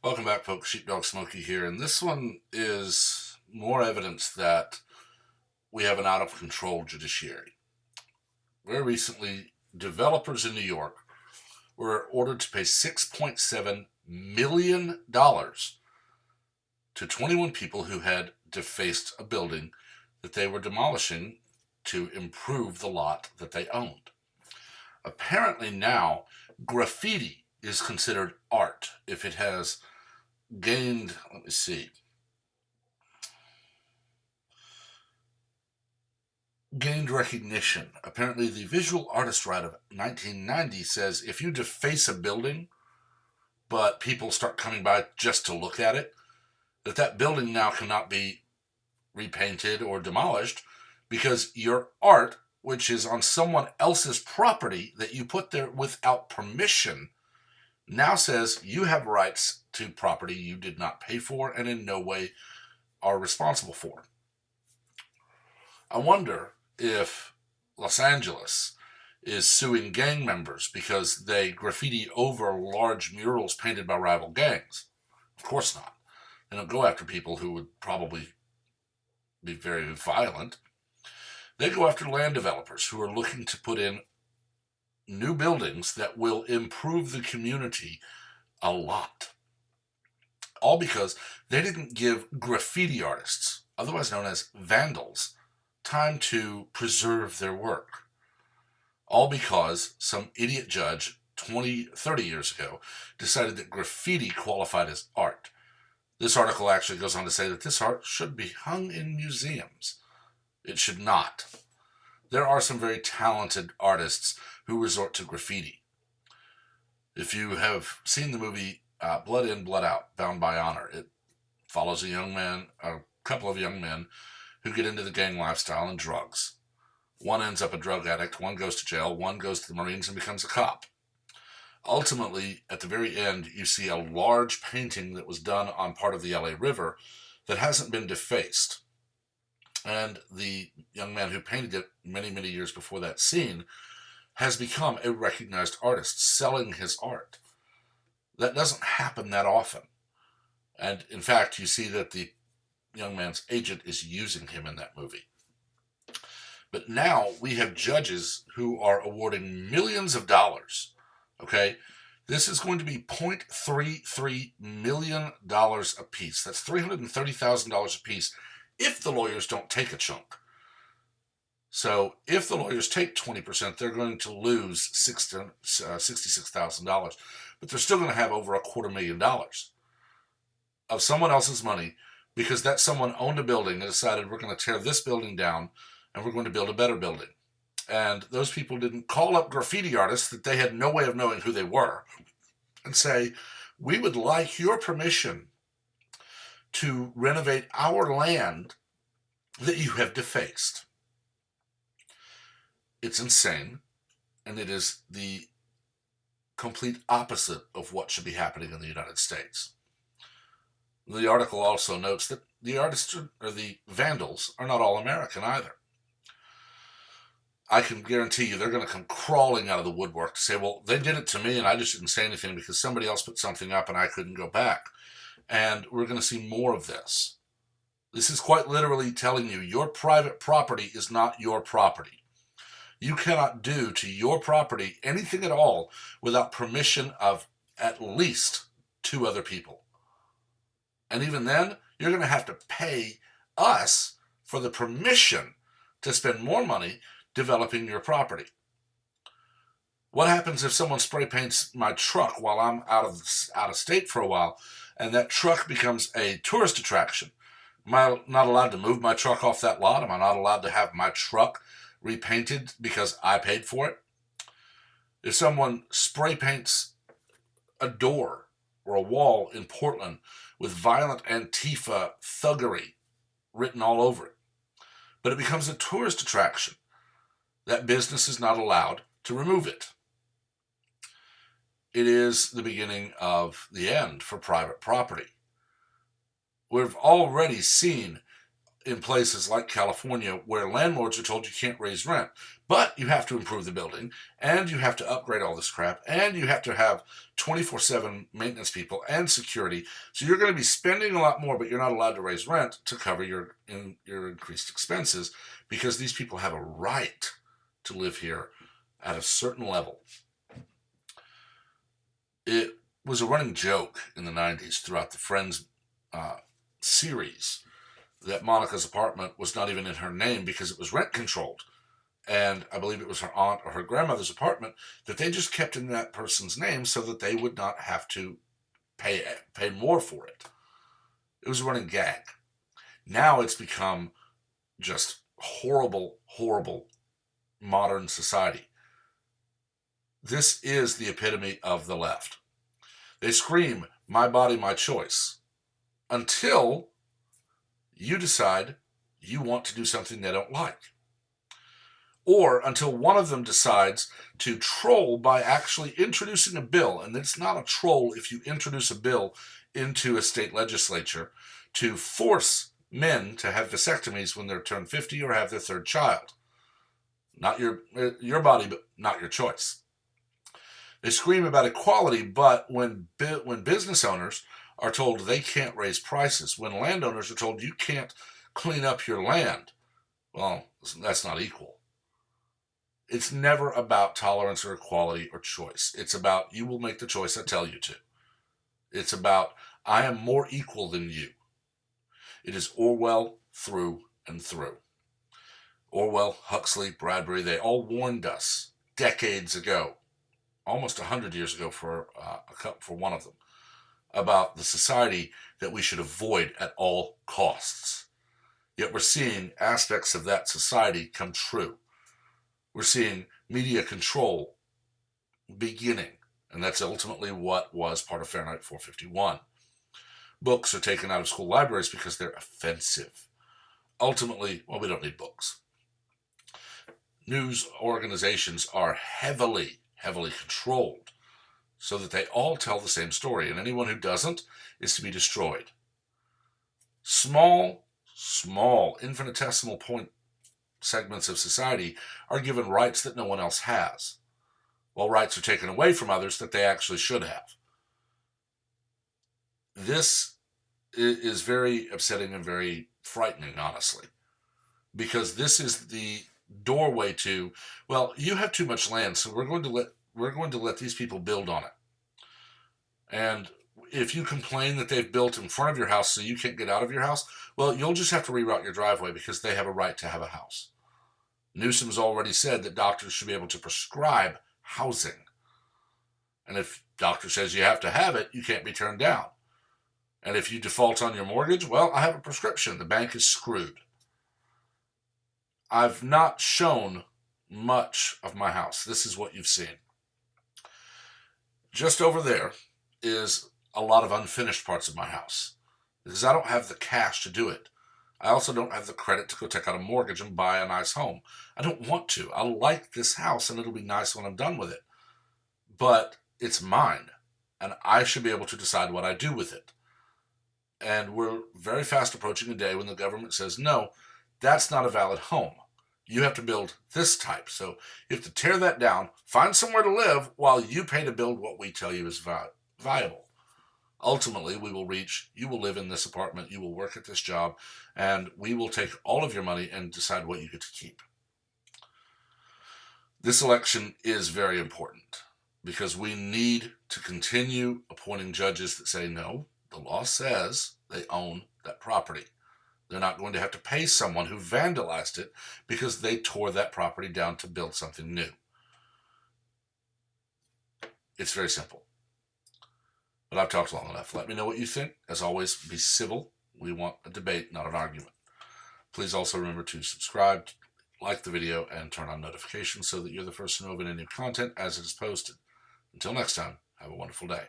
Welcome back, folks. Sheepdog Smokey here, and this one is more evidence that we have an out of control judiciary. Very recently, developers in New York were ordered to pay $6.7 million to 21 people who had defaced a building that they were demolishing to improve the lot that they owned. Apparently, now graffiti is considered art if it has gained, let me see, gained recognition. Apparently, the Visual Artist Right of 1990 says if you deface a building, but people start coming by just to look at it, that building now cannot be repainted or demolished because your art, which is on someone else's property that you put there without permission, now says you have rights to property you did not pay for and in no way are responsible for. I wonder if Los Angeles is suing gang members because they graffiti over large murals painted by rival gangs. Of course not. They don't go after people who would probably be very violent. They go after land developers who are looking to put in new buildings that will improve the community a lot. All because they didn't give graffiti artists, otherwise known as vandals, time to preserve their work. All because some idiot judge 20, 30 years ago decided that graffiti qualified as art. This article actually goes on to say that this art should be hung in museums. It should not. There are some very talented artists who resort to graffiti. If you have seen the movie Blood In, Blood Out, Bound by Honor, it follows a couple of young men who get into the gang lifestyle and drugs. One ends up a drug addict, one goes to jail, one goes to the Marines and becomes a cop. Ultimately, at the very end, you see a large painting that was done on part of the LA River that hasn't been defaced. And the young man who painted it many, many years before that scene has become a recognized artist selling his art. That doesn't happen that often. And in fact, you see that the young man's agent is using him in that movie. But now we have judges who are awarding millions of dollars. Okay? This is going to be $0.33 million a piece. That's $330,000 a piece if the lawyers don't take a chunk. So if the lawyers take 20%, they're going to lose $66,000. But they're still going to have over $250,000 of someone else's money because that someone owned a building and decided we're going to tear this building down and we're going to build a better building. And those people didn't call up graffiti artists that they had no way of knowing who they were and say, we would like your permission to renovate our land that you have defaced. It's insane, and it is the complete opposite of what should be happening in the United States. The article also notes that the artists or the vandals are not all American either. I can guarantee you they're going to come crawling out of the woodwork to say, well, they did it to me and I just didn't say anything because somebody else put something up and I couldn't go back. And we're going to see more of this. This is quite literally telling you your private property is not your property. You cannot do to your property anything at all without permission of at least two other people. And even then, you're going to have to pay us for the permission to spend more money developing your property. What happens if someone spray paints my truck while I'm out of state for a while and that truck becomes a tourist attraction? Am I not allowed to move my truck off that lot? Am I not allowed to have my truck repainted because I paid for it? If someone spray paints a door or a wall in Portland with violent Antifa thuggery written all over it, but it becomes a tourist attraction, that business is not allowed to remove it. It is the beginning of the end for private property. We've already seen in places like California where landlords are told you can't raise rent, but you have to improve the building, and you have to upgrade all this crap, and you have to have 24/7 maintenance people and security. So you're going to be spending a lot more, but you're not allowed to raise rent to cover your increased expenses, because these people have a right to live here at a certain level. It was a running joke in the 90s throughout the Friends series that Monica's apartment was not even in her name because it was rent controlled. And I believe it was her aunt or her grandmother's apartment that they just kept in that person's name so that they would not have to pay more for it. It was a running gag. Now it's become just horrible, horrible modern society. This is the epitome of the left. They scream, "My body, my choice," until you decide you want to do something they don't like. Or until one of them decides to troll by actually introducing a bill. And it's not a troll if you introduce a bill into a state legislature to force men to have vasectomies when they're turned 50 or have their third child. Not your body, but not your choice. They scream about equality, but when business owners are told they can't raise prices, when landowners are told you can't clean up your land, well, that's not equal. It's never about tolerance or equality or choice. It's about you will make the choice I tell you to. It's about I am more equal than you. It is Orwell through and through. Orwell, Huxley, Bradbury, they all warned us decades ago, almost 100 years ago for one of them, about the society that we should avoid at all costs. Yet we're seeing aspects of that society come true. We're seeing media control beginning, and that's ultimately what was part of Fahrenheit 451. Books are taken out of school libraries because they're offensive. Ultimately, well, we don't need books. News organizations are heavily controlled so that they all tell the same story, and anyone who doesn't is to be destroyed. Small, infinitesimal segments of society are given rights that no one else has, while rights are taken away from others that they actually should have. This is very upsetting and very frightening, honestly, because this is the doorway to, well, you have too much land, so we're going to let these people build on it. And if you complain that they've built in front of your house so you can't get out of your house, well, you'll just have to reroute your driveway because they have a right to have a house. Newsom's already said that doctors should be able to prescribe housing. And if doctor says you have to have it, you can't be turned down. And if you default on your mortgage, well, I have a prescription. The bank is screwed. I've not shown much of my house. This is what you've seen. Just over there is a lot of unfinished parts of my house because I don't have the cash to do it. I also don't have the credit to go take out a mortgage and buy a nice home. I don't want to. I like this house and it'll be nice when I'm done with it. But it's mine and I should be able to decide what I do with it. And we're very fast approaching a day when the government says, no, that's not a valid home. You have to build this type. So you have to tear that down, find somewhere to live while you pay to build what we tell you is viable. Ultimately, you will live in this apartment, you will work at this job, and we will take all of your money and decide what you get to keep. This election is very important because we need to continue appointing judges that say, no, the law says they own that property. They're not going to have to pay someone who vandalized it because they tore that property down to build something new. It's very simple. But I've talked long enough. Let me know what you think. As always, be civil. We want a debate, not an argument. Please also remember to subscribe, like the video, and turn on notifications so that you're the first to know of any new content as it is posted. Until next time, have a wonderful day.